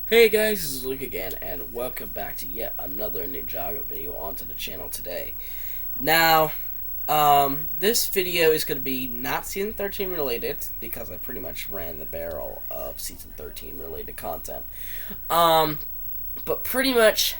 Hey guys, this is Luke again, and welcome back to yet another Ninjago video onto the channel today. Now, this video is going to be not Season 13 related, because I pretty much ran the barrel of Season 13 related content. But pretty much,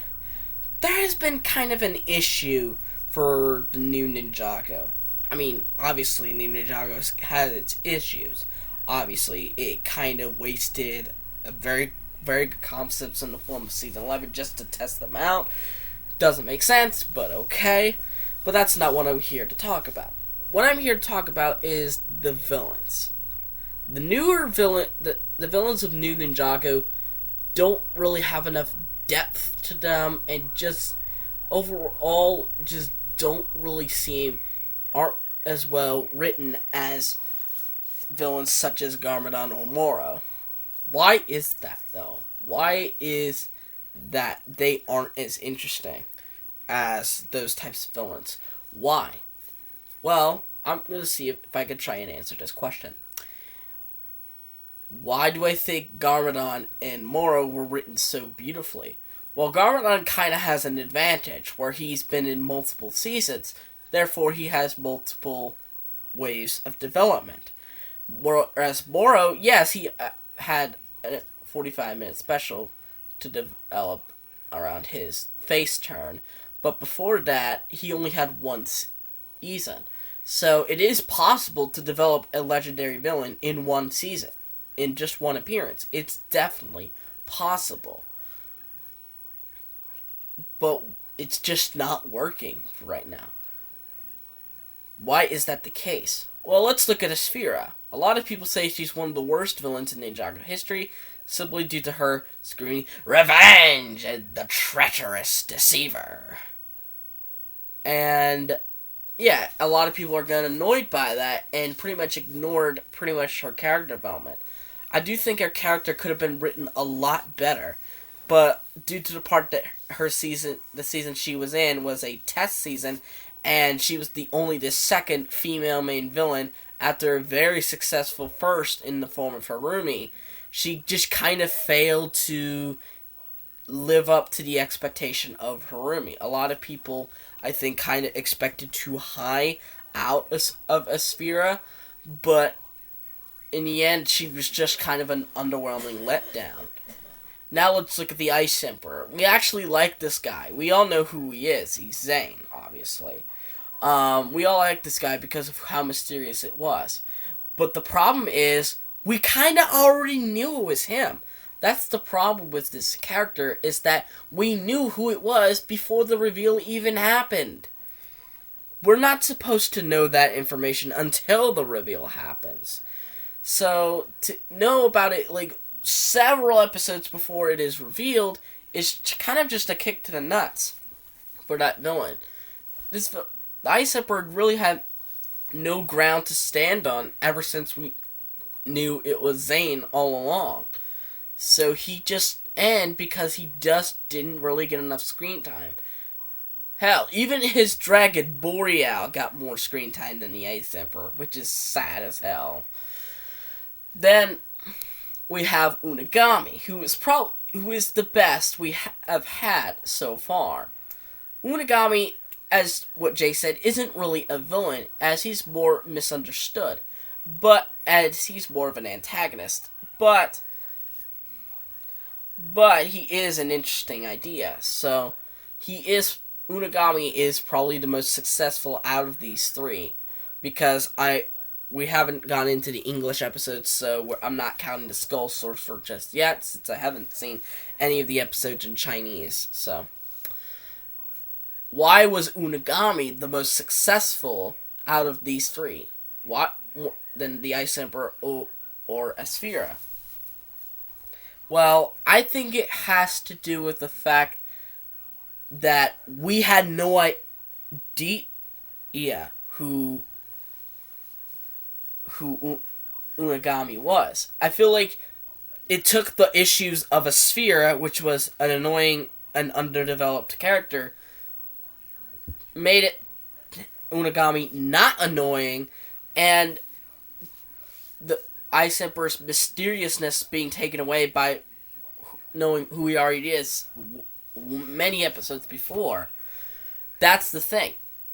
there has been kind of an issue for the new Ninjago. I mean, obviously, new Ninjago has its issues. Obviously, it kind of wasted a very good concepts in the form of Season 11 just to test them out. Doesn't make sense, but okay. But that's not what I'm here to talk about. What I'm here to talk about is the villains. The newer the villains of New Ninjago don't really have enough depth to them, and just overall just don't really seem aren't as well written as villains such as Garmadon or Moro. Why is that, though? Why is that they aren't as interesting as those types of villains? Why? Well, I'm going to see if I can try and answer this question. Why do I think Garmadon and Moro were written so beautifully? Well, Garmadon kind of has an advantage where he's been in multiple seasons. Therefore, he has multiple waves of development. Whereas Moro, yes, he had a 45-minute special to develop around his face turn, but before that, he only had one season. So it is possible to develop a legendary villain in one season, in just one appearance. It's definitely possible. But it's just not working right now. Why is that the case? Well, let's look at Aspira. A lot of people say she's one of the worst villains in Ninjago history, simply due to her screaming, "Revenge! The treacherous deceiver!" And, yeah, a lot of people are getting annoyed by that, and pretty much ignored pretty much her character development. I do think her character could have been written a lot better, but due to the part that the season she was in was a test season, and she was the second female main villain after a very successful first in the form of Harumi. She just kind of failed to live up to the expectation of Harumi. A lot of people, I think, kind of expected too high out of Aspira, but in the end, she was just kind of an underwhelming letdown. Now let's look at the Ice Emperor. We actually like this guy. We all know who he is. He's Zane, obviously. We all like this guy because of how mysterious it was. But the problem is, we kind of already knew it was him. That's the problem with this character, is that we knew who it was before the reveal even happened. We're not supposed to know that information until the reveal happens. So, to know about it, like, several episodes before it is revealed is kind of just a kick to the nuts for that villain. The Ice Emperor really had no ground to stand on ever since we knew it was Zane all along. So he just, and because he just didn't really get enough screen time. Hell, even his dragon Boreal got more screen time than the Ice Emperor, which is sad as hell. Then we have Nogami, who is the best we have had so far. Nogami, as what Jay said, isn't really a villain, as he's more misunderstood, but as he's more of an antagonist. But he is an interesting idea. So Unagami is probably the most successful out of these three, because we haven't gone into the English episodes, so I'm not counting the Skull Sorcerer just yet, since I haven't seen any of the episodes in Chinese. So why was Unagami the most successful out of these three? What than the Ice Emperor or Aspira? Well, I think it has to do with the fact that we had no idea who Unagami was. I feel like it took the issues of Aspira, which was an annoying and underdeveloped character, made it Unagami not annoying, and the Ice Emperor's mysteriousness being taken away by knowing who he already is many episodes before. That's the thing.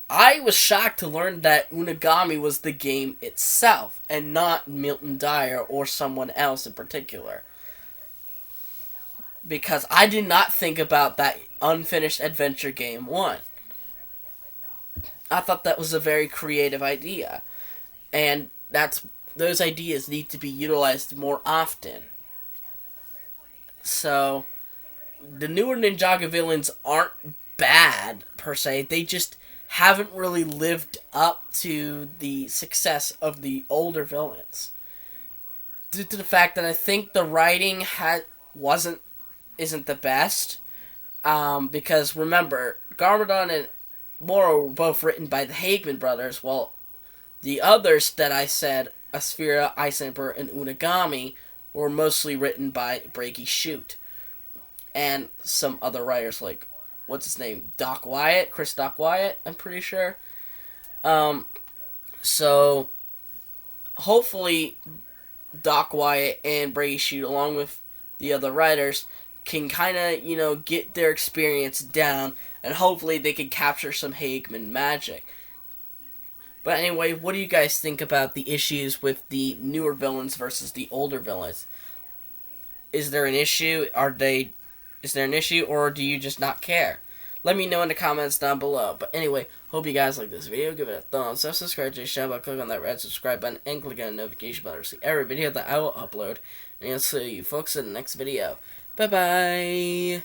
I was shocked to learn that Unagami was the game itself and not Milton Dyer or someone else in particular. Because I did not think about that unfinished adventure game 1. I thought that was a very creative idea. And those ideas need to be utilized more often. So, the newer Ninjago villains aren't bad, per se. They just haven't really lived up to the success of the older villains. Due to the fact that I think the writing isn't the best. Because remember, Garmadon and Moro were both written by the Hageman brothers, while the others that I said, Aspira, Ice Emperor, and Unagami, were mostly written by Breaky Shoot. And some other writers like, what's his name? Chris Doc Wyatt, I'm pretty sure. So, hopefully, Doc Wyatt and Breaky Shoot, along with the other writers, can kind of, get their experience down, and hopefully they can capture some Hageman magic. But anyway, what do you guys think about the issues with the newer villains versus the older villains? Is there an issue? Is there an issue, or do you just not care? Let me know in the comments down below. But anyway, hope you guys like this video. Give it a thumbs up, subscribe to the channel by clicking on that red subscribe button, and click on the notification button to see every video that I will upload. And I'll see you folks in the next video. Bye-bye!